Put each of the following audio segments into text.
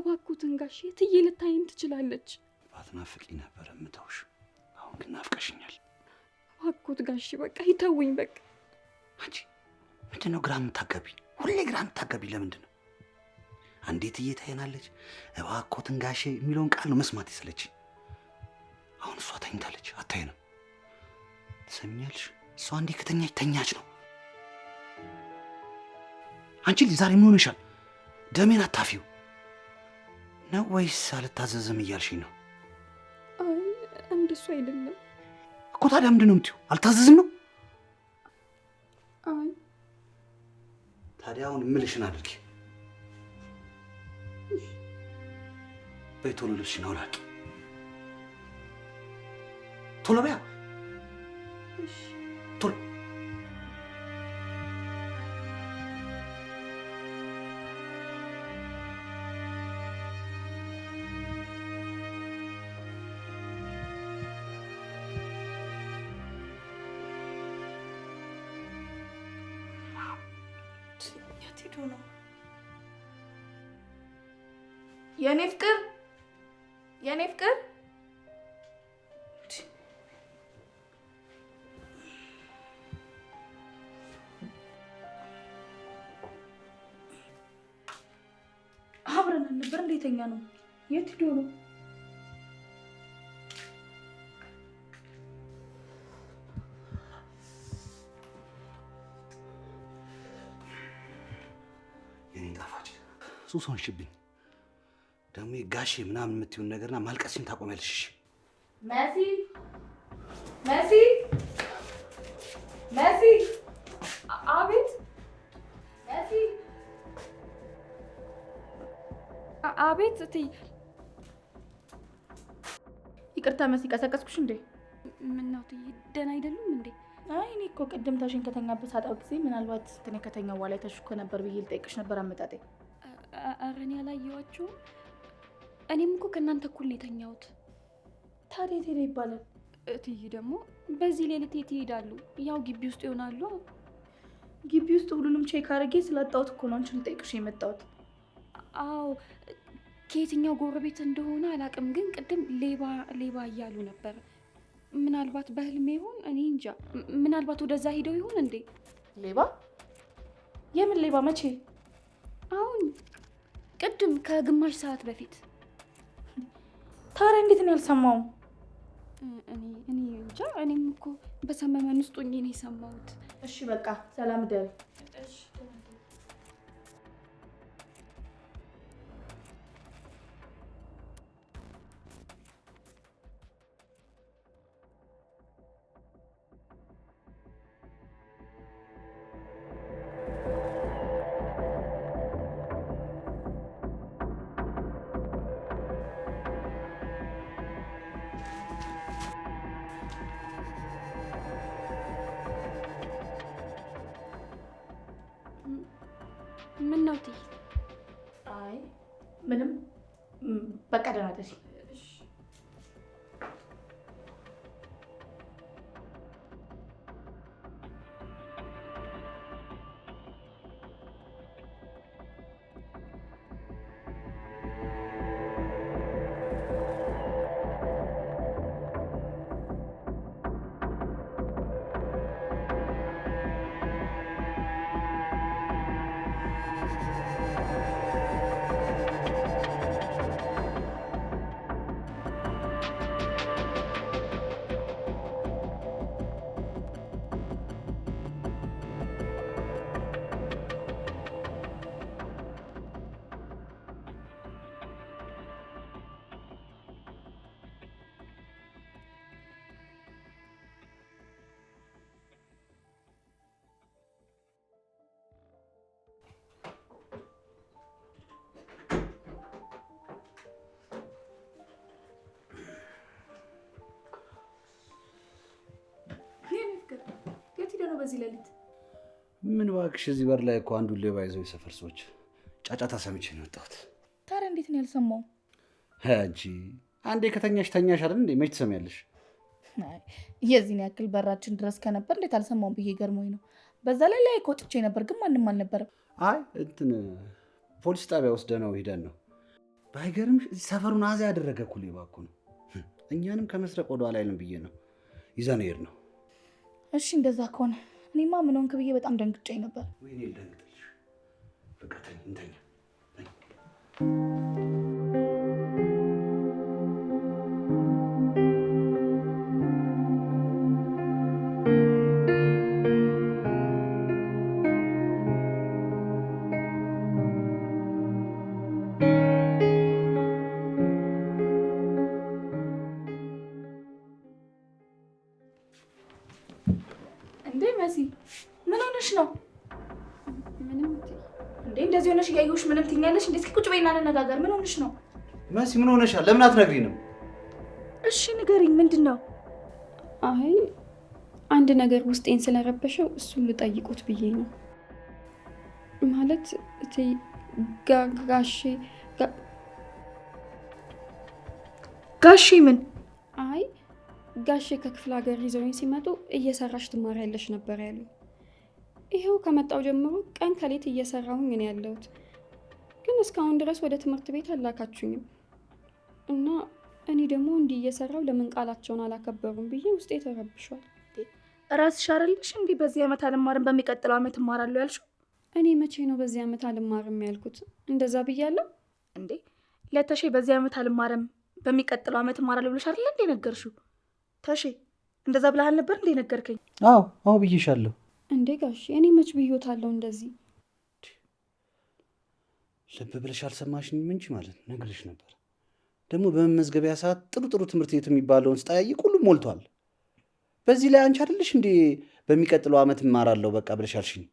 እባክዎትን ጋሼ እትዬ ልታይን ትችላለች። ባትናፍቂ ነበር የምተውሽ። አሁን ግን ናፍቀሽኛል። እባክዎት ጋሼ በቃ ይተውኝ በቃ። አንቺ ምንድነው ግራ የምታጋቢ? ሁሌ ግራ የምታጋቢ ለምንድን ነው? አንዴ እትዬ ታየናለች፣ እባክዎትን ጋሼ የሚለውን ቃል ነው መስማት የሰለችኝ። አሁን እሷ ተኝታለች አታየንም። ትሰሚኛለሽ? እሷ አንዴ ከተኛች ተኛች ነው። አንቺ ልጅ ዛሬ ምን ሆነሻል? ደሜን አታፊው ነው ወይስ አልታዘዝም እያልሽኝ ነው? አይ እንደሱ አይደለም እኮ። ታዲያ ምንድን ነው የምትይው? አልታዘዝም ነው? አይ ታዲያ አሁን እምልሽን አድርጊ። በይ ቶሎ ልብስሽን አውላቂ። ቶሎ በያ። እሺ ቶሎ። የት ሄዶ ነው? የኔ ፍቅር የኔ ፍቅር አብረን ነበር እንዴተኛ ነው? የት ሄዶ ነው? የኔ ጣፋጭ ሱስ ሆንሽብኝ። ደግሞ ጋሼ ምናምን የምትይውን ነገርና ማልቀስሽን ታቆሚያለሽ። እሺ መሲ መሲ መሲ። አቤት መሲ አቤት እትዬ። ይቅርታ መሲ፣ ቀሰቀስኩሽ እንዴ? ምነው እትዬ ደህና አይደሉም እንዴ? አይ እኔ እኮ ቅድም ታሽን ከተኛበት ሳጣው ጊዜ ምናልባት እኔ ከተኛው በኋላ ተሽኮ ነበር ብዬ ልጠይቅሽ ነበር አመጣጤ። ኧረ እኔ አላየኋቸውም። እኔም እኮ ከእናንተ እኩል ነው የተኛሁት። ታዲያ የት ሄደ ይባላል? እትዬ ደግሞ በዚህ ሌሊት የት ይሄዳሉ? ያው ግቢ ውስጥ ይሆናሉ። ግቢ ውስጥ ሁሉንም ቼክ አድርጌ ስላጣሁት እኮ ነው አንቺን ልጠይቅሽ የመጣሁት። አዎ ከየትኛው ጎረቤት እንደሆነ አላውቅም፣ ግን ቅድም ሌባ ሌባ እያሉ ነበር። ምናልባት በህልሜ ይሆን እኔ እንጃ። ምናልባት ወደዛ ሄደው ይሆን እንዴ? ሌባ? የምን ሌባ? መቼ? አሁን ቅድም ከግማሽ ሰዓት በፊት። ታዲያ እንዴት ነው ያልሰማውም? እኔ እንጃ። እኔም እኮ በሰመመን ውስጥ ሆኜ ነው የሰማሁት። እሺ በቃ ሰላም ደር። እሺ ምን ነው እትዬ? አይ ምንም፣ በቃ ደህና ደሪ። በዚህ ሌሊት ምን እባክሽ፣ እዚህ በር ላይ እኮ አንዱን ሌባ ይዘው የሰፈር ሰዎች ጫጫታ ሰምቼ ነው የወጣሁት። ታዲያ እንዴት ነው ያልሰማው? አንቺ አንዴ ከተኛሽ ተኛሽ አይደል እንዴ? መች ትሰሚያለሽ? የዚህን ያክል በራችን ድረስ ከነበር እንዴት አልሰማውም ብዬ ገርሞኝ ነው። በዛ ላይ ወጥቼ ነበር፣ ግን ማንም አልነበረም። አይ እንትን ፖሊስ ጣቢያ ወስደነው ሄደን ነው። ባይገርምሽ ሰፈሩን አዛ ያደረገ እኮ ሌባ እኮ ነው። እኛንም ከመስረቅ ወደ ኋላ አይልም ብዬ ነው ይዘነው ሄድ ነው። እሺ እንደዛ ከሆነ እኔማ ምን ሆንክ ብዬ በጣም ደንግጬ ነበር። ወይኔ ልደንግጥልሽ። በቃ ተኝ እንተኛ። እንዴ መሲ ምን ሆነሽ ነው? ምንም እንዴ እንደዚህ ሆነሽ እያየሁሽ ምንም ትኛለሽ? እንዴ እስኪ ቁጭ በይና እንነጋገር። ምን ሆነሽ ነው? መሲ ምን ሆነሻል? ለምን አትነግሪንም? እሺ ንገሪኝ፣ ምንድን ነው? አይ አንድ ነገር ውስጤን ስለረበሸው እሱን ልጠይቁት ብዬ ነው። ማለት ጋሼ ምን? አይ ጋሼ ከክፍለ ሀገር ይዘውኝ ሲመጡ እየሰራሽ ትማሪያለሽ ነበር ያሉ። ይኸው ከመጣው ጀምሮ ቀን ከሌት እየሰራሁኝ ነው ያለሁት። ግን እስካሁን ድረስ ወደ ትምህርት ቤት አላካችሁኝም እና እኔ ደግሞ እንዲህ እየሰራው ለምን ቃላቸውን አላከበሩም ብዬ ውስጤ ተረብሿል። ራስሽ አይደለሽ እንዴ በዚህ ዓመት አልማርም በሚቀጥለው ዓመት እማራለሁ ያልሽው? እኔ መቼ ነው በዚህ ዓመት አልማርም ያልኩት? እንደዛ ብያለሁ እንዴ? ለተሼ በዚህ ዓመት አልማርም በሚቀጥለው ዓመት እማራለሁ ብለሽ አይደል እንዴ ነገርሽው? ተሼ እንደዛ ብለሃል ነበር እንዴ ነገርከኝ? አዎ ብዬሻለሁ። እንዴ ጋሼ እኔ መች ብዬታለሁ እንደዚህ? ልብ ብለሽ አልሰማሽኝም እንጂ ማለት ነግሬሽ ነበር። ደግሞ በመመዝገቢያ ሰዓት ጥሩ ትምህርት ቤት የሚባለውን ስጠያይቅ ሁሉም ሞልቷል። በዚህ ላይ አንቺ አይደለሽ እንዴ በሚቀጥለው ዓመት እማራለሁ በቃ ብለሽ አልሽኝ?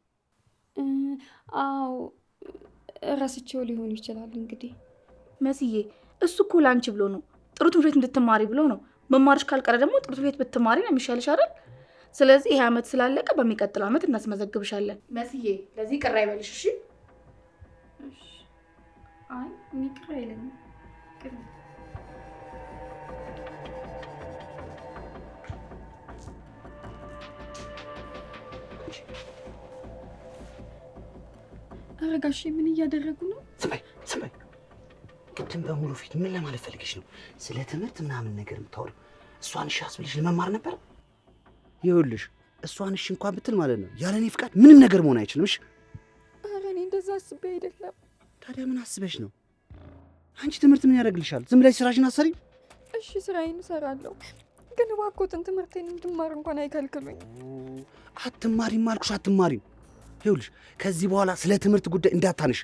አዎ ረስቼው ሊሆን ይችላል እንግዲህ። መስዬ እሱ እኮ ላንቺ ብሎ ነው፣ ጥሩ ትምህርት ቤት እንድትማሪ ብሎ ነው። መማርሽ ካልቀረ ደግሞ ጥሩ ትምህርት ቤት ብትማሪ ነው የሚሻልሽ አይደል? ስለዚህ ይሄ ዓመት ስላለቀ በሚቀጥለው ዓመት እናስመዘግብሻለን። መስዬ ለዚህ ቅር አይበልሽ እሺ? አይ የሚቅር አይለኝም። ኧረ ጋሼ ምን እያደረጉ ነው? ስም በይ። ቅድም በሙሉ ፊት ምን ለማለት ፈልገሽ ነው? ስለ ትምህርት ምናምን ነገር የምታወሪው እሷን እሺ አስብልሽ ለመማር ነበር? ይኸውልሽ እሷን እሺ እንኳን ብትል ማለት ነው ያለ እኔ ፍቃድ ምንም ነገር መሆን አይችልም። እሺ? ኧረ እኔ እንደዛ አስቤ አይደለም። ታዲያ ምን አስበሽ ነው? አንቺ ትምህርት ምን ያደርግልሻል? ዝም ብለሽ ስራሽን አሰሪ። እሺ ስራዬን እሰራለሁ፣ ግን እባክዎትን ትምህርቴን እንድማር እንኳን አይከልክሉኝ። አትማሪም አልኩሽ፣ አትማሪም። ይኸውልሽ ከዚህ በኋላ ስለ ትምህርት ጉዳይ እንዳታነሽ።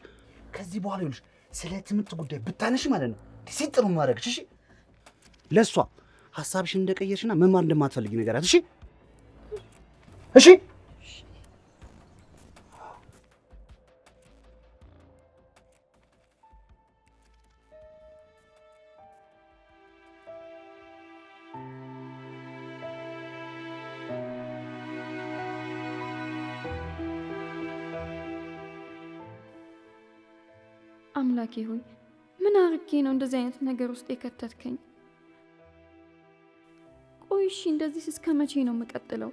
ከዚህ በኋላ ይኸውልሽ ስለ ትምህርት ጉዳይ ብታነሽ ማለት ነው ሲጥሩ ማድረግሽ። እሺ? ለሷ ሐሳብሽን እንደቀየርሽና መማር እንደማትፈልጊ ነገራት። እሺ? እሺ? አምላኬ ሆይ ምን አርጌ ነው እንደዚህ አይነት ነገር ውስጥ የከተትከኝ? ቆይ እሺ እንደዚህ እስከ መቼ ነው የምቀጥለው?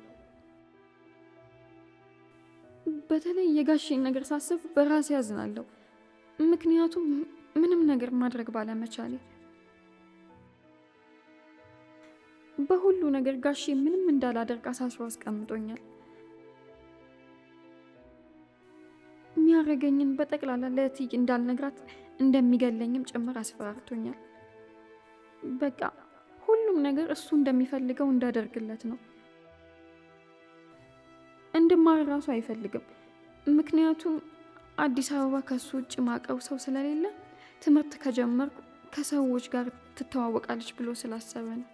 በተለይ የጋሼን ነገር ሳስብ በራሴ ያዝናለሁ። ምክንያቱም ምንም ነገር ማድረግ ባለመቻሌ። በሁሉ ነገር ጋሼ ምንም እንዳላደርግ አሳስሮ አስቀምጦኛል። የሚያረገኝን በጠቅላላ ለእትዬ እንዳልነግራት እንደሚገለኝም ጭምር አስፈራርቶኛል። በቃ ሁሉም ነገር እሱ እንደሚፈልገው እንዳደርግለት ነው። እንድማር ራሱ አይፈልግም። ምክንያቱም አዲስ አበባ ከሱ ውጭ ማቀው ሰው ስለሌለ ትምህርት ከጀመርኩ ከሰዎች ጋር ትተዋወቃለች ብሎ ስላሰበ ነው።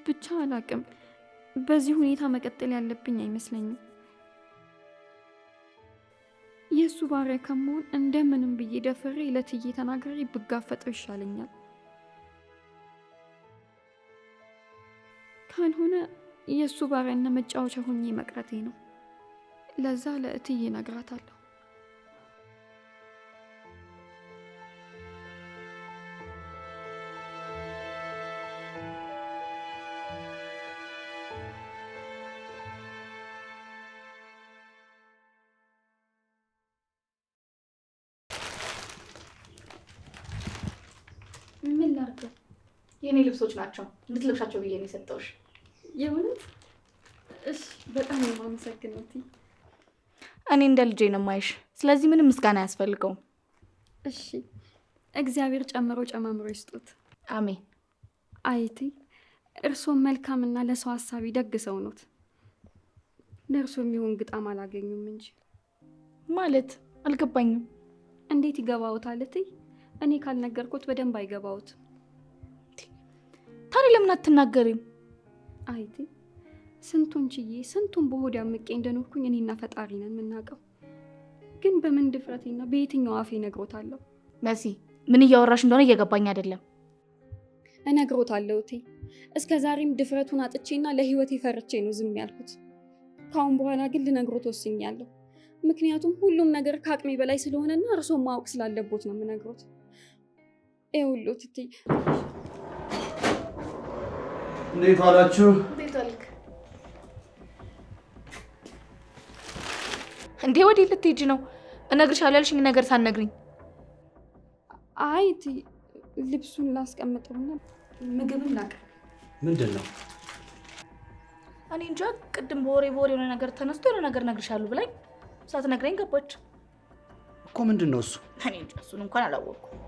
ብቻ አላቅም፣ በዚህ ሁኔታ መቀጠል ያለብኝ አይመስለኝም። የእሱ ባሪያ ከመሆን እንደምንም ብዬ ደፍሬ ለእትዬ ተናግሬ ብጋፈጠው ይሻለኛል። ካልሆነ የእሱ ባሪያና መጫወቻ ሆኜ መቅረቴ ነው። ለዛ ለእትዬ እነግራታለሁ። የኔ ልብሶች ናቸው እንድትለብሻቸው ብዬ ነው የሰጠሁሽ። የእውነት? እሺ፣ በጣም ነው የማመሰግነው እትዬ። እኔ እንደ ልጄ ነው የማይሽ። ስለዚህ ምንም ምስጋና አያስፈልገውም። እሺ፣ እግዚአብሔር ጨምሮ ጨማምሮ ይስጡት። አሜን። አይቲ እርሶም መልካምና ለሰው ሀሳቢ ደግ ሰው ኖት። ለእርሶ የሚሆን ግጣም አላገኙም እንጂ። ማለት አልገባኝም። እንዴት ይገባዎታል እትዬ? እኔ ካልነገርኩት በደንብ አይገባዎትም። ታዲያ ለምን አትናገሪም? አይቲ ስንቱን ችዬ ስንቱን በሆድ አምቄ እንደኖርኩኝ እኔና ፈጣሪ ነን የምናውቀው። ግን በምን ድፍረቴና በየትኛው አፌ እነግሮታለሁ? መሲ ምን እያወራሽ እንደሆነ እየገባኝ አይደለም። እነግሮታለሁ እቴ። እስከ ዛሬም ድፍረቱን አጥቼና ለህይወቴ ፈርቼ ነው ዝም ያልኩት። ካሁን በኋላ ግን ልነግሮት ወስኛለሁ። ምክንያቱም ሁሉም ነገር ከአቅሜ በላይ ስለሆነና እርሶን ማወቅ ስላለቦት ነው የምነግሮት። ይኸውልዎት እቴ። እንዴት ዋላችሁ? እንዴት ዋልክ? እንዴ ወዴት ልትሄጂ ነው? እነግርሻለሁ ያልሽኝ ነገር ሳትነግሪኝ። አይ እቴ፣ ልብሱን ላስቀምጠውና ምግብም ላቅርብ። ምንድን ነው? እኔ እንጃ። ቅድም በወሬ የሆነ ነገር ተነስቶ የሆነ ነገር እነግርሻለሁ ብላኝ ሳትነግረኝ ገባች እኮ። ምንድን ነው እሱ? እኔ እንጃ፣ እሱን እንኳን አላወቅኩም።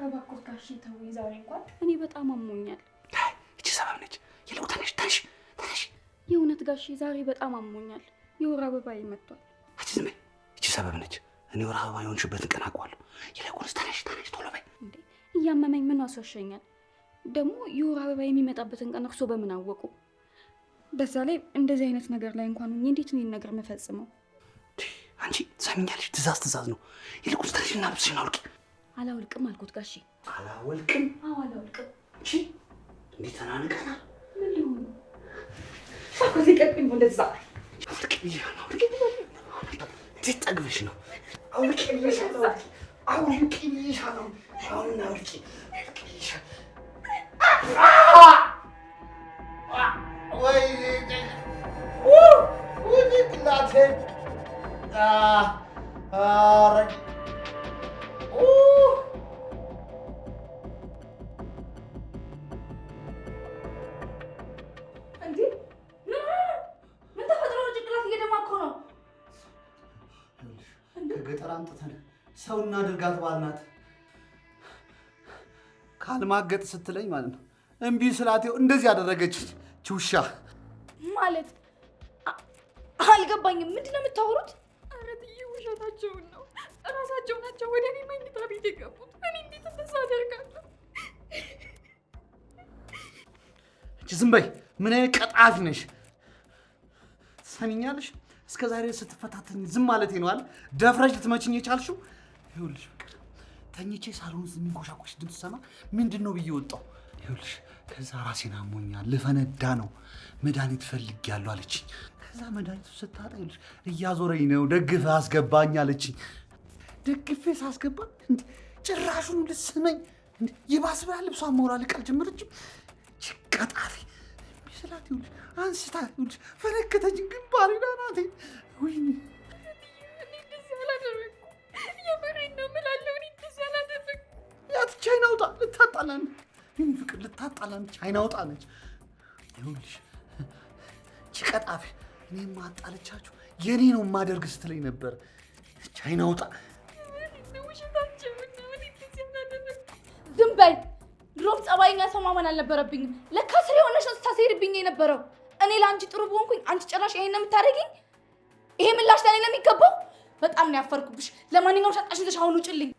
እባክዎት ተውኝ። ዛሬ እንኳን እኔ በጣም አሞኛል። እቺ ሰበብ ነች። ይልቁ ተነሽ። የእውነት ጋሼ ዛሬ በጣም አሞኛል። የወር አበባዬ መጥቷል። እቺ ዝም በይ። እቺ ሰበብ ነች። እኔ ወር አበባ የሆንሽበትን ቀን አውቀዋለሁ። ይልቁንስ ተነሽ ቶሎ በይ። እንዴ እያመመኝ ምን አስወሸኛል? ደግሞ የወር አበባ የሚመጣበትን ቀን እርሶ በምን አወቁ? በዛ ላይ እንደዚህ አይነት ነገር ላይ እንኳን እንዴት ነው ነገር መፈጽመው? አንቺ ትሰሚኛለሽ? ትእዛዝ ነው። ይልቁንስ ተነሽና ልብስሽን አውልቂ። አላውልቅም አልኩት ጋሼ። አላወልቅም? አዎ አላውልቅም። እሺ እንዴት ተናንቀናል? ምን ሊሆን ነው? ከዚህ ቀጥኝ ወደዛ አውልቂ ብያለሁ። እንዴት ጠግበሽ ነው? አውልቂ ብያለሁ። አሁን አውልቂ። ወይ እናቴ ከገጠር አምጥተን ሰው እናድርጋት ባልናት ካልማገጥ ስትለኝ ማለት ነው እምቢ ስላቴው እንደዚህ ያደረገች ውሻ ማለት አልገባኝም። ምንድን ነው የምታወሩት? ኧረ ትዬ ውሸታቸውን ነው። እራሳቸው ናቸው ወደ እኔ መኝታ ቤት የገቡት። እኔ እንዴት እንደዛ አደርጋለሁ? ዝም በይ። ምን አይነት ቀጣፊ ነሽ? ሰሚኛለሽ? እስከ ዛሬ ስትፈታተኝ ዝም ማለቴ ነው አይደል? ደፍረሽ ልትመችኝ የቻልሽው? ይኸውልሽ ፍቅር፣ ተኝቼ ሳሎን ውስጥ የሚንኮሻኮሽ ድምፅ ሰማ ምንድን ነው ብዬ ወጣሁ። ይኸውልሽ ከዛ ራሴን አሞኛል፣ ልፈነዳ ነው፣ መድኃኒት ፈልጊያለሁ አለችኝ። ከዛ መድኃኒቱ ስታጣ ይኸውልሽ እያዞረኝ ነው፣ ደግፈ አስገባኝ አለችኝ። ደግፌ ሳስገባ ጭራሹን ልትስመኝ ይባስ ብላ ልብሷን መውላል ቃል ጀመረች። ቀጣፊ ስላት ይኸውልሽ አንስታ ይኸውልሽ ፈነከተችኝ ግንባሬን አናቴን። ወይኔ እኔ እንደዚህ አላደረግኩም። የምሬን ነው የምላለሁ። እኔ እንደዚህ አላደረግኩም። ቻይና አውጣ ልታጣላን የኔ ፍቅር ልታጣላን ቻይና አውጣ ነች። ይኸውልሽ ጭቀጣፊ እኔም ማጣለቻችሁ የኔ ነው ማደርግ ስትለኝ ነበር። ቻይና አውጣ። ዝም በይ። ድሮም ጸባይኛ ሰው ማመን አልነበረብኝም። ለካ ስለ የሆነሽ ነው ስታስሄድብኝ የነበረው። እኔ ለአንቺ ጥሩ በሆንኩኝ አንቺ ጭራሽ ይሄን ነው የምታደርጊኝ? ይሄ ምላሽ ለኔ ነው የሚገባው? በጣም ነው ያፈርኩብሽ። ለማንኛውም ሻጣሽን ይዘሽ አሁን ውጭልኝ።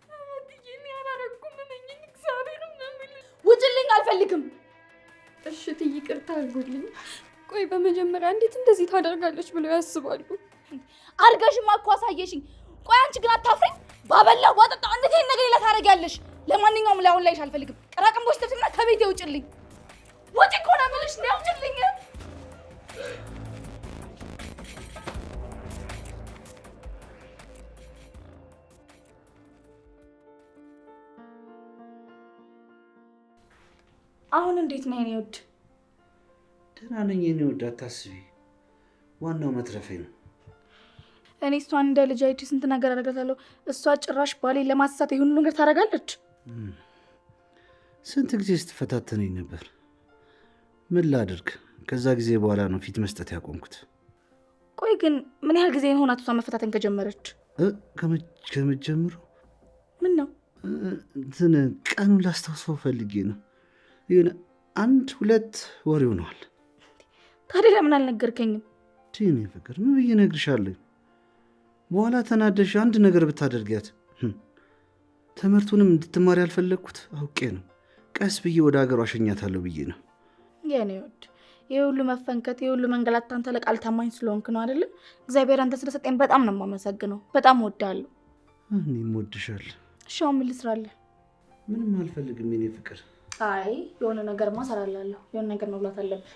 ውጭልኝ፣ አልፈልግም። እሺ ይቅርታ አድርጉልኝ። ቆይ በመጀመሪያ እንዴት እንደዚህ ታደርጋለች ብለው ያስባሉ? አርጋሽማ እኮ አሳየሽኝ። ቆይ አንቺ ግን አታፍሪም? ባበላው ባጠጣው እንዴት ይሄን ነገር ይላ ታደርጊያለሽ? ለማንኛውም ላይሆን ላይሽ አልፈልግም። ቀራቅንቦች ተፍትና ከቤቴ ውጭልኝ። ውጭ እኮ ነው የምልሽ። ነው ውጭልኝ። አሁን እንዴት ነው የኔ ውድ? ደህና ነኝ የኔ ውድ፣ አታስቢ። ዋናው መትረፌ ነው። እኔ እሷን እንደ ልጅ አይቼ ስንት ነገር አደርጋታለሁ። እሷ ጭራሽ ባሌን ለማሳሳት ይሁን ነገር ታደርጋለች። ስንት ጊዜ ስትፈታተነኝ ነበር። ምን ላድርግ? ከዛ ጊዜ በኋላ ነው ፊት መስጠት ያቆምኩት። ቆይ ግን ምን ያህል ጊዜ ሆናት እሷ መፈታተን ከጀመረች? ከመጀመሩ ምን ነው እንትን ቀኑን ላስታውሰው ፈልጌ ነው። ይሁን 1-2 ወር ይሆነዋል። ታዲያ ለምን አልነገርከኝም? ቲኒ ፍቅር ምን ብዬ እነግርሻለሁ? በኋላ ተናደሽ አንድ ነገር ብታደርጊያት። ትምህርቱንም እንድትማሪ ያልፈለግኩት አውቄ ነው። ቀስ ብዬ ወደ ሀገሯ አሸኛታለሁ ብዬ ነው። የኔ ውድ የሁሉ መፈንከት የሁሉ መንገላት አንተ ለቃል ታማኝ ስለሆንክ ነው አይደለም? እግዚአብሔር አንተ ስለሰጠኝ በጣም ነው የማመሰግነው። በጣም እወድሃለሁ። እኔም እወድሻለሁ። እሺ አሁን ምን ልስራለህ? ምንም አልፈልግም የኔ ፍቅር። አይ የሆነ ነገርማ እሰራላለሁ። የሆነ ነገር መብላት አለብህ።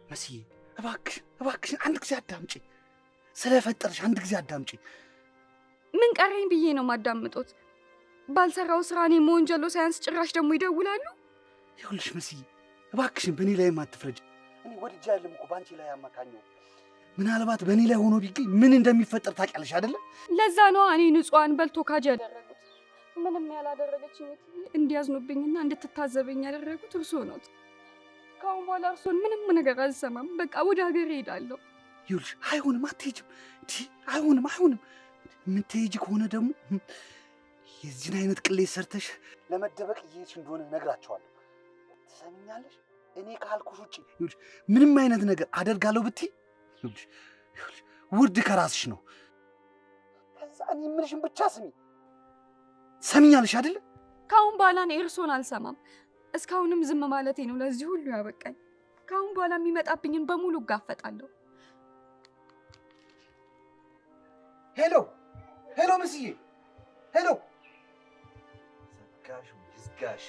መስዬ እባክሽ አንድ ጊዜ አዳምጪ። ስለፈጠርሽ አንድ ጊዜ አዳምጪ። ምን ቀረኝ ብዬ ነው ማዳምጦት? ባልሰራው ስራ እኔ መወንጀሎ ሳያንስ ጭራሽ ደግሞ ይደውላሉ። ይኸውልሽ መስዬ እባክሽን በእኔ ላይ አትፍረጅ። እኔ ወድጄ አይደለም እኮ በአንቺ ላይ ያማካኘው። ምናልባት በእኔ ላይ ሆኖ ቢገኝ ምን እንደሚፈጠር ታውቂያለሽ አይደለ? ለዛ ነው እኔ ንጹሐን በልቶ ካጅ ያደረጉት። ምንም ያላደረገችኝ እንዲያዝኑብኝና እንድትታዘበኝ ያደረጉት እርሶ ነው። ከአሁን በኋላ እርሶን ምንም ነገር አልሰማም። በቃ ወደ ሀገር እሄዳለሁ። ይኸውልሽ አይሆንም፣ አትሄጂም። አይሆንም። የምትሄጂ ከሆነ ደግሞ የዚህን አይነት ቅሌት ሰርተሽ ለመደበቅ እየሄድሽ እንደሆነ እነግራቸዋለሁ። ትሰሚኛለሽ? እኔ ካልኩሽ ውጭ ይኸውልሽ ምንም አይነት ነገር አደርጋለሁ ብትይ ይኸውልሽ ውርድ ከራስሽ ነው። ከዛ እኔ የምልሽን ብቻ ስሚ። ሰሚኛለሽ አይደለ? ከአሁን በኋላ እኔ እርሶን አልሰማም። እስካሁንም ዝም ማለቴ ነው ለዚህ ሁሉ ያበቃኝ። ከአሁን በኋላ የሚመጣብኝን በሙሉ እጋፈጣለሁ። ሄሎ መስዬ፣ ሄሎ። ዘጋሽ ይዝጋሽ።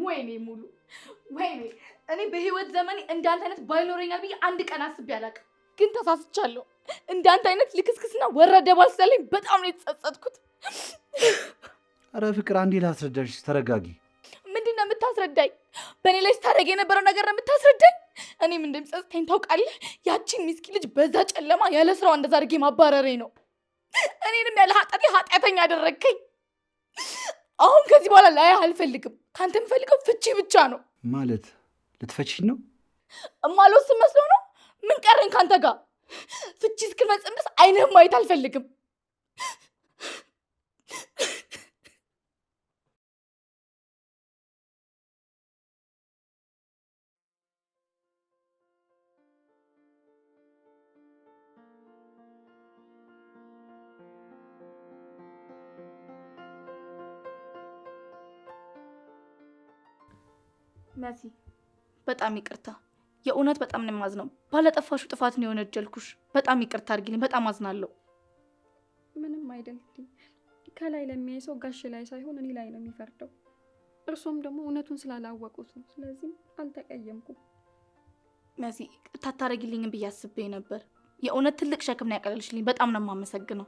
ወይኔ ሙሉ ወይኔ፣ እኔ በህይወት ዘመኔ እንዳንተ አይነት ባይኖረኛል ብዬ አንድ ቀን አስቤ አላውቅም። ግን ተሳስቻለሁ። እንዳንተ አይነት ልክስክስና ወረደ ባል ስላለኝ በጣም ነው የተጸጸትኩት። ኧረ ፍቅር አንዴ ላስረዳሽ፣ ተረጋጊ። ምንድን ነው የምታስረዳኝ? በእኔ ላይ ስታደርግ የነበረው ነገር ነው የምታስረዳኝ? እኔም እንደሚጸጽተኝ ታውቃለህ። ያቺን ሚስኪን ልጅ በዛ ጨለማ ያለ ስራዋ እንደዛ አድርጌ ማባረሬ ነው። እኔንም ያለ ኃጢአቴ ኃጢአተኛ አደረግከኝ። አሁን ከዚህ በኋላ ላይህ አልፈልግም። ከአንተ የምፈልገው ፍቺ ብቻ ነው። ማለት ልትፈቺኝ ነው? እማልወስን መስሎ ነው? ምን ቀረኝ ከአንተ ጋር? ፍቺ እስክንፈጽም ድረስ አይንህም ማየት አልፈልግም። መሲ በጣም ይቅርታ። የእውነት በጣም ነው የማዝነው። ባለጠፋሹ ጥፋት ነው የወነጀልኩሽ። በጣም ይቅርታ አድርጊልኝ። በጣም አዝናለሁ። ምንም አይደለም። ከላይ ለሚያይ ሰው ጋሽ ላይ ሳይሆን እኔ ላይ ነው የሚፈርደው። እርሶም ደግሞ እውነቱን ስላላወቁት ነው። ስለዚህ አልተቀየምኩም። መሲ ታታረጊልኝ ብዬ አስቤ ነበር። የእውነት ትልቅ ሸክም ነው ያቀለልሽልኝ። በጣም ነው የማመሰግነው።